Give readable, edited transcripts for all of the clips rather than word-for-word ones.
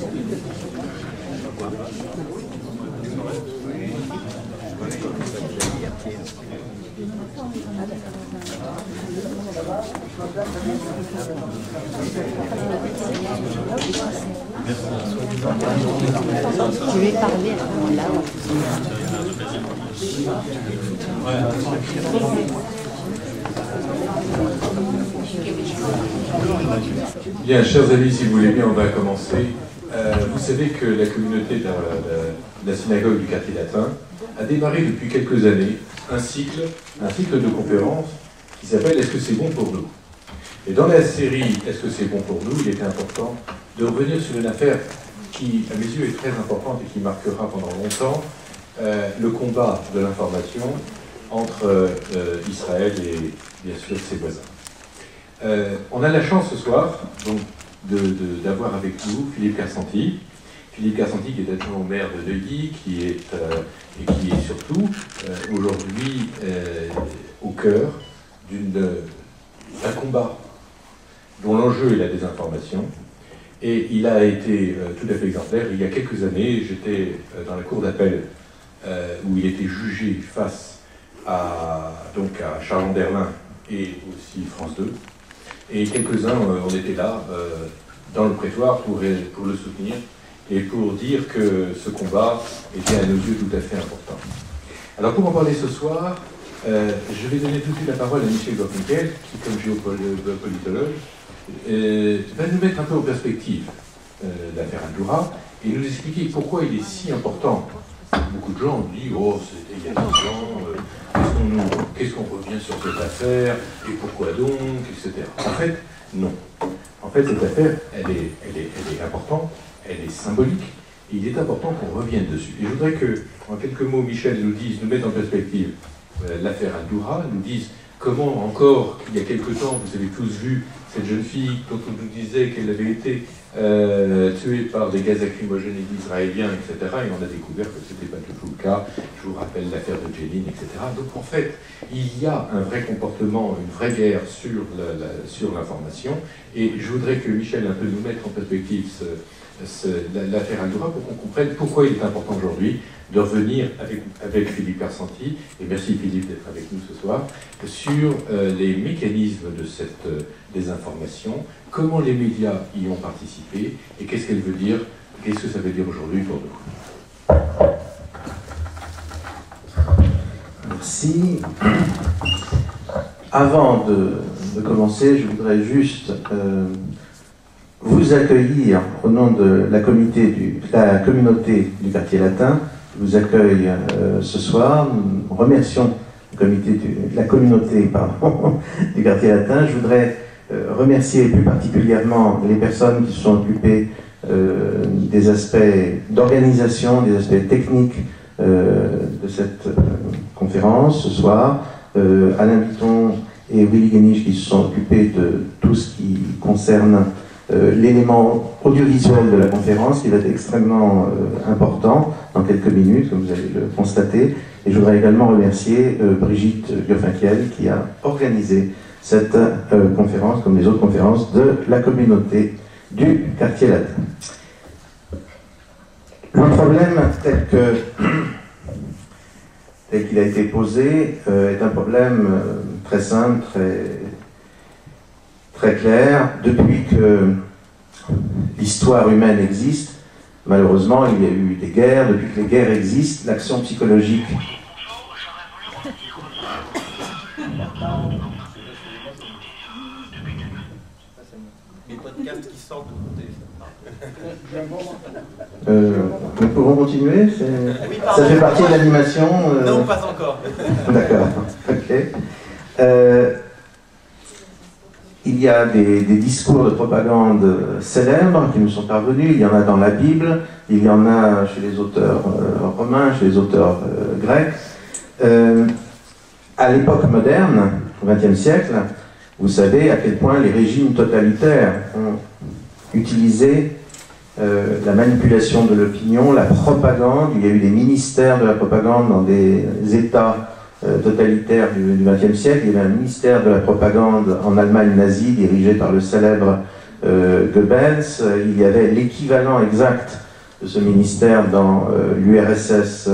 Je vais parler à ce moment-là. Bien, chers amis, si vous voulez bien, on va commencer. Vous savez que la communauté de la synagogue du quartier latin a démarré depuis quelques années un cycle de conférences qui s'appelle « Est-ce que c'est bon pour nous ?» Et dans la série « Est-ce que c'est bon pour nous ?» il était important de revenir sur une affaire qui, à mes yeux, est très importante et qui marquera pendant longtemps le combat de l'information entre Israël et, bien sûr, ses voisins. On a la chance ce soir donc, d'avoir avec nous Philippe Carsanti. Philippe Carsanti qui est adjoint au maire de Neuilly, qui est surtout aujourd'hui au cœur d'un combat dont l'enjeu est la désinformation. Et il a été tout à fait exemplaire. Il y a quelques années, j'étais dans la cour d'appel où il était jugé face à Charles Anderlin et aussi France 2. Et quelques-uns, on était là, dans le prétoire, pour le soutenir et pour dire que ce combat était à nos yeux tout à fait important. Alors pour en parler ce soir, je vais donner tout de suite la parole à Michel Gorfinkel, qui, comme géopolitologue, va nous mettre un peu en perspective l'affaire Al-Doura et nous expliquer pourquoi il est si important. Beaucoup de gens ont dit « Oh, c'était il y a 10 ans, qu'est-ce qu'on revient sur cette affaire, et pourquoi donc, etc. » En fait, non. En fait, cette affaire, elle est importante, elle est symbolique, et il est important qu'on revienne dessus. Et je voudrais que, en quelques mots, Michel nous mette en perspective l'affaire Al-Doura, nous dise comment encore, il y a quelque temps, vous avez tous vu cette jeune fille dont on nous disait qu'elle avait été tuée par des gaz lacrymogènes israéliens, etc. Et on a découvert que ce n'était pas du tout le cas. Je vous rappelle l'affaire de Jenin, etc. Donc en fait, il y a un vrai comportement, une vraie guerre sur l'information. Et je voudrais que Michel un peu nous mette en perspective l'affaire Al-Doura pour qu'on comprenne pourquoi il est important aujourd'hui de revenir avec Philippe Carsanti, et merci Philippe d'être avec nous ce soir, sur les mécanismes de cette désinformation, comment les médias y ont participé, et qu'est-ce qu'elle veut dire, qu'est-ce que ça veut dire aujourd'hui pour nous. Merci. Avant de commencer, je voudrais juste vous accueillir au nom de la communauté du quartier latin. Je vous accueille ce soir. Nous remercions la communauté du quartier latin. Je voudrais remercier plus particulièrement les personnes qui se sont occupées des aspects d'organisation, des aspects techniques de cette conférence ce soir. Alain Bitton et Willy Guenich qui se sont occupés de tout ce qui concerne l'élément audiovisuel de la conférence qui va être extrêmement important dans quelques minutes, comme vous allez le constater. Et je voudrais également remercier Brigitte Gorfinkel qui a organisé cette conférence, comme les autres conférences de la communauté du quartier latin. Le problème tel qu'il a été posé est un problème très simple, très clair. Depuis que l'histoire humaine existe, malheureusement, il y a eu des guerres. Depuis que les guerres existent, l'action psychologique. Les podcasts qui sortent de nous pouvons continuer. Oui, ça fait partie de l'animation. Non, pas encore. D'accord. Ok. Il y a des discours de propagande célèbres qui nous sont parvenus. Il y en a dans la Bible, il y en a chez les auteurs romains, chez les auteurs grecs. À l'époque moderne, au XXe siècle, vous savez à quel point les régimes totalitaires ont utilisé la manipulation de l'opinion, la propagande. Il y a eu des ministères de la propagande dans des États totalitaire du XXe siècle. Il y avait un ministère de la propagande en Allemagne nazie dirigé par le célèbre Goebbels. Il y avait l'équivalent exact de ce ministère dans l'URSS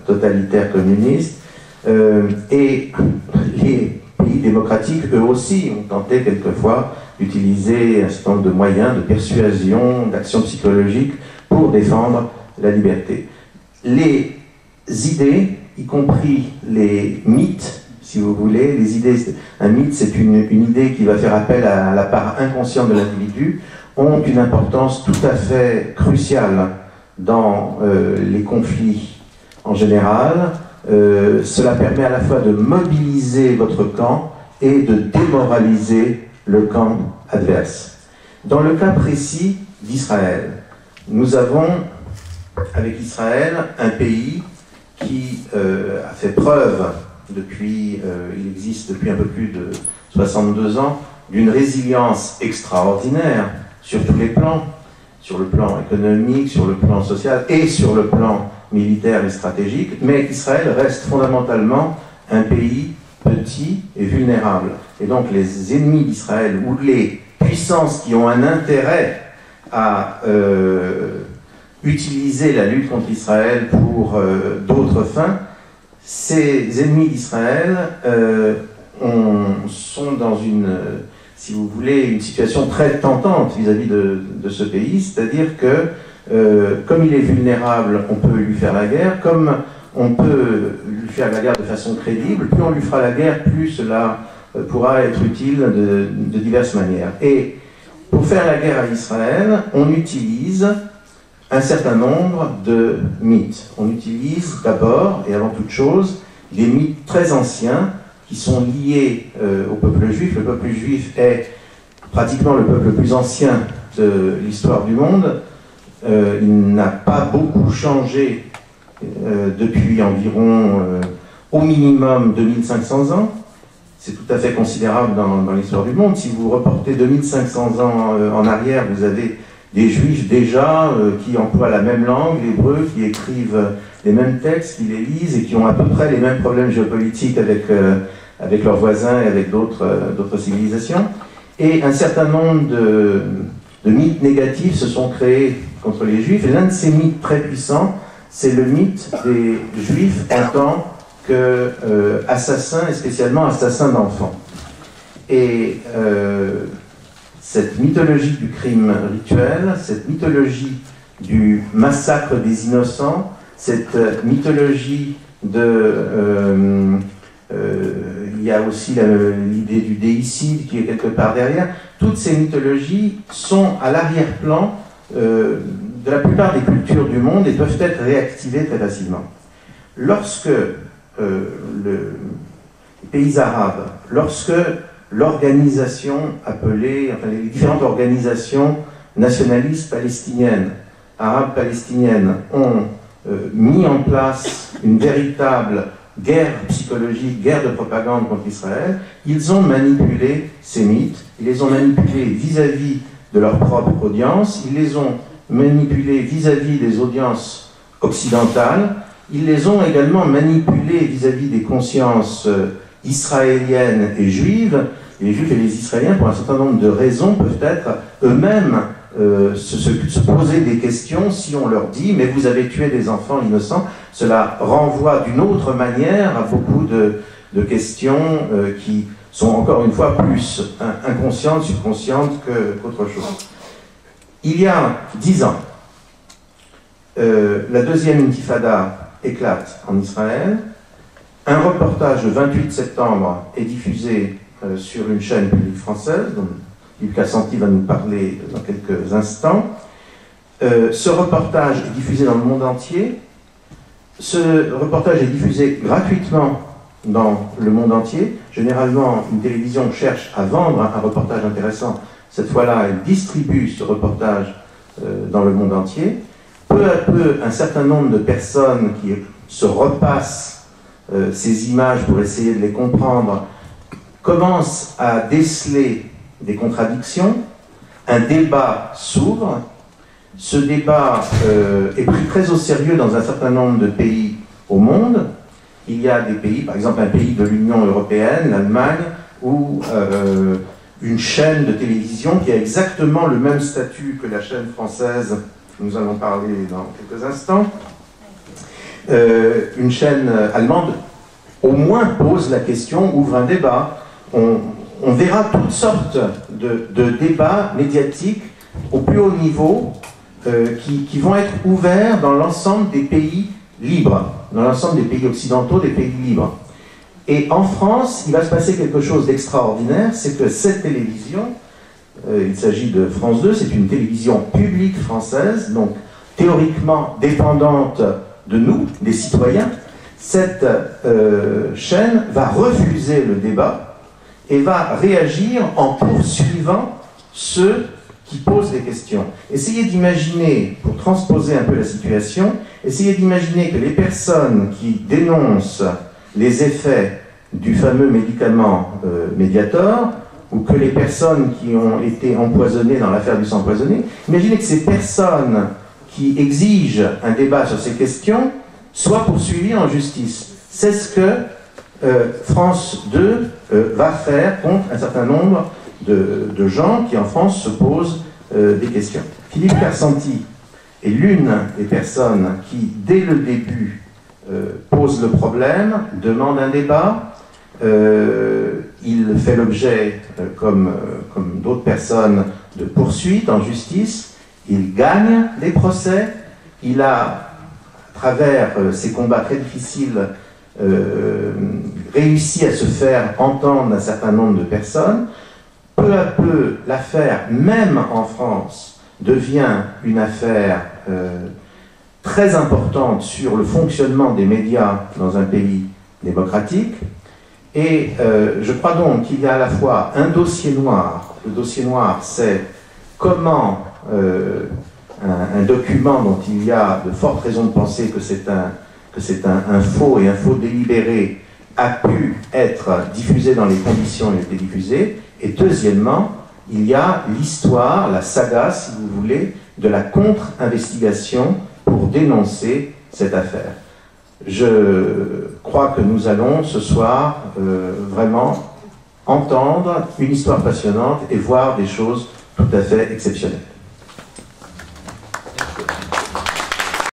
totalitaire communiste. Et les pays démocratiques, eux aussi, ont tenté quelquefois d'utiliser un certain nombre de moyens de persuasion, d'action psychologique pour défendre la liberté. Les idées, y compris les mythes, si vous voulez, les idées, un mythe c'est une idée qui va faire appel à la part inconsciente de l'individu, ont une importance tout à fait cruciale dans les conflits en général. Cela permet à la fois de mobiliser votre camp et de démoraliser le camp adverse. Dans le cas précis d'Israël, nous avons avec Israël un pays qui a fait preuve il existe depuis un peu plus de 62 ans, d'une résilience extraordinaire sur tous les plans, sur le plan économique, sur le plan social et sur le plan militaire et stratégique, mais Israël reste fondamentalement un pays petit et vulnérable. Et donc les ennemis d'Israël ou les puissances qui ont un intérêt à utiliser la lutte contre Israël pour d'autres fins, ces ennemis d'Israël sont dans si vous voulez, une situation très tentante vis-à-vis de ce pays, c'est-à-dire que comme il est vulnérable, on peut lui faire la guerre, comme on peut lui faire la guerre de façon crédible, plus on lui fera la guerre, plus cela pourra être utile de diverses manières. Et pour faire la guerre à Israël, on utilise un certain nombre de mythes. On utilise d'abord, et avant toute chose, des mythes très anciens qui sont liés au peuple juif. Le peuple juif est pratiquement le peuple le plus ancien de l'histoire du monde. Il n'a pas beaucoup changé depuis environ au minimum 2500 ans. C'est tout à fait considérable dans l'histoire du monde. Si vous reportez 2500 ans en arrière, vous avez des juifs déjà qui emploient la même langue, l'hébreu, qui écrivent les mêmes textes, qui les lisent et qui ont à peu près les mêmes problèmes géopolitiques avec leurs voisins et avec d'autres civilisations. Et un certain nombre de mythes négatifs se sont créés contre les juifs. Et l'un de ces mythes très puissants, c'est le mythe des juifs en tant qu'assassins, et spécialement assassins d'enfants. Et cette mythologie du crime rituel, cette mythologie du massacre des innocents, cette mythologie il y a aussi l'idée du déicide qui est quelque part derrière, toutes ces mythologies sont à l'arrière-plan de la plupart des cultures du monde et peuvent être réactivées très facilement. Lorsque les pays arabes, lorsque l'organisation appelée, enfin les différentes organisations nationalistes palestiniennes, arabes palestiniennes, ont mis en place une véritable guerre psychologique, guerre de propagande contre Israël, ils ont manipulé ces mythes, ils les ont manipulés vis-à-vis de leur propre audience, ils les ont manipulés vis-à-vis des audiences occidentales, ils les ont également manipulés vis-à-vis des consciences israéliennes et juives. Les Juifs et les Israéliens, pour un certain nombre de raisons, peuvent être eux-mêmes se poser des questions si on leur dit « mais vous avez tué des enfants innocents ». Cela renvoie d'une autre manière à beaucoup de questions qui sont encore une fois plus inconscientes, subconscientes qu'autre chose. Il y a 10 ans, la deuxième intifada éclate en Israël. Un reportage le 28 septembre est diffusé sur une chaîne publique française, dont Yves Cassanti va nous parler dans quelques instants. Ce reportage est diffusé dans le monde entier. Ce reportage est diffusé gratuitement dans le monde entier. Généralement, une télévision cherche à vendre un reportage intéressant. Cette fois-là, elle distribue ce reportage dans le monde entier. Peu à peu, un certain nombre de personnes qui se repassent ces images pour essayer de les comprendre commencent à déceler des contradictions. Un débat s'ouvre. Ce débat est pris très au sérieux dans un certain nombre de pays au monde. Il y a des pays, par exemple un pays de l'Union européenne, l'Allemagne, où une chaîne de télévision qui a exactement le même statut que la chaîne française, nous allons parler dans quelques instants. Une chaîne allemande, au moins pose la question, ouvre un débat. On verra toutes sortes de débats médiatiques au plus haut niveau qui vont être ouverts dans l'ensemble des pays libres, dans l'ensemble des pays occidentaux, des pays libres. Et en France, il va se passer quelque chose d'extraordinaire, c'est que cette télévision, il s'agit de France 2, c'est une télévision publique française, donc théoriquement dépendante de nous, des citoyens. Cette chaîne va refuser le débat et va réagir en poursuivant ceux qui posent des questions. Essayez d'imaginer, pour transposer un peu la situation, essayez d'imaginer que les personnes qui dénoncent les effets du fameux médicament Mediator, ou que les personnes qui ont été empoisonnées dans l'affaire du sang empoisonné, imaginez que ces personnes qui exigent un débat sur ces questions soient poursuivies en justice. C'est ce que France 2 va faire contre un certain nombre de gens qui en France se posent des questions. Philippe Carsanti est l'une des personnes qui, dès le début, pose le problème, demande un débat. Il fait l'objet, comme d'autres personnes, de poursuites en justice. Il gagne les procès. Il a, à travers ces combats très difficiles, réussi à se faire entendre un certain nombre de personnes. Peu à peu, l'affaire, même en France, devient une affaire très importante sur le fonctionnement des médias dans un pays démocratique. Et je crois donc qu'il y a à la fois un dossier noir. Le dossier noir, c'est comment un document dont il y a de fortes raisons de penser que c'est un faux et un faux délibéré a pu être diffusé dans les conditions où il a été diffusé. Et deuxièmement, il y a l'histoire, la saga, si vous voulez, de la contre-investigation pour dénoncer cette affaire. Je crois que nous allons ce soir vraiment entendre une histoire passionnante et voir des choses tout à fait exceptionnelles.